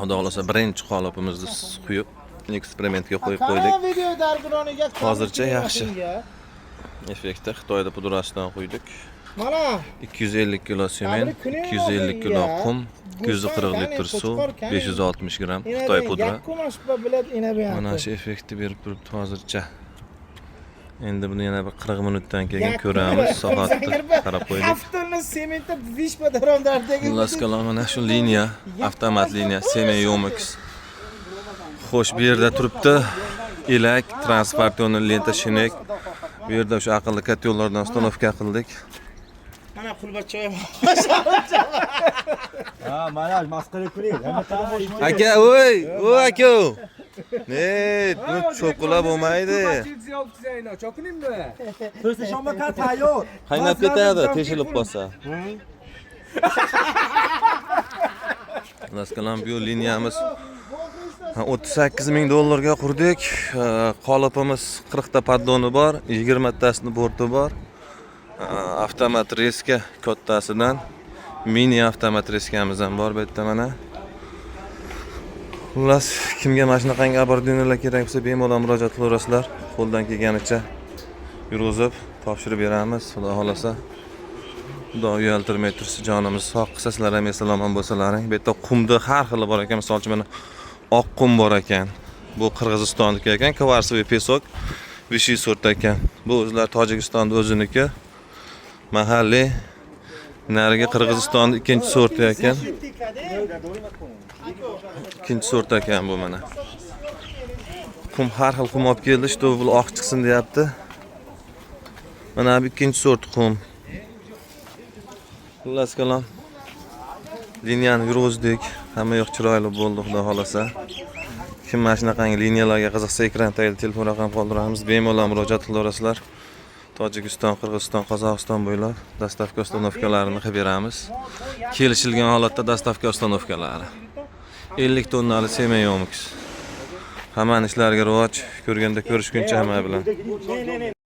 Xudo xolasa birinchi qolipimizni quyib eksperimentga qo'yib qo'ydik. Hozircha yaxshi. Effekti Xitoyda pudrasidan quydik. Mana 250 kilo sement, 250 kilo qum, 240 litr suv, 560 gram Xitoy pudra. Mana shu effektni berib turibdi hozircha. Endi buni yana bir 40 minutdan keyin ko'ramiz. Soatni qarab qo'ydik. Avtoni sementda vish daromdardagi. Xullas kalom mana shu liniya, avtomat liniya Semen Yomix. Xo'sh, bu yerda turibdi elak, transportyorni lenta shinek. Bu yerda o'sha aqlli katyollardan ustanovka qildik. Mana pulbachoy. Ha, mana masxara ko'ring. Aka, voy aka. Ne, bu cho'qilab bo'lmaydi. PlayStation'ga qara tayyor. Qaynab ketadi, teshilib qolsa. Xullas kalom bu liniyamiz 38 ming dollarga qurdik. Qolipimiz 40 ta paddoni bor, 20 tasini borti bor. Avtomat reska kattasidan mini avtomat reskamiz ham bor bu yerda mana. Xullas, kimga mana shunaqangi abordiynerlar kerak bo'lsa, bemalol murojaat qilaverasizlar. Qo'ldan kelganicha yurg'izib topshirib beramiz. Xudo xolasa. Xudo uyaltirmay tursa, jonimiz sog' qilsa, sizlar ham esalomon bo'lsalaring. Bu yerda qumda har xili bor ekan. Masalan, mana oq qum bor ekan. Bu Qirg'izistonniki ekan, kvarsoviy pesok, vishi sort ekan. Bu o'zlar Tojikistonda o'ziniki. Mahalliy nariga Qirg'izistonning ikkinchi sorti ekan. Ikkinchi sort ekan bu mana. Qum har xil qum olib keldi, shu bu oq chiqsin deyapti. Mana bu ikkinchi sort qum. Xullas kalom. Liniyani yurg'izdik. Hamma yoq chiroyli bo'ldi, xudo xolasa. Kim mana shunaqangi liniyalarga qiziqsa, ekran tagida telefon raqam qoldiramiz. Bemalol murojaat qilaverasizlar. Tojikiston, Qirg'iziston, Qozog'iston bo'ylab dastavka ustanovkalarini qilib beramiz. Kelishilgan holatda dastavka ustanovkalari. 50 tonnali Semen Yomix. Hamma ishlarga rivoj, ko'rganda ko'rishguncha hamma bilan.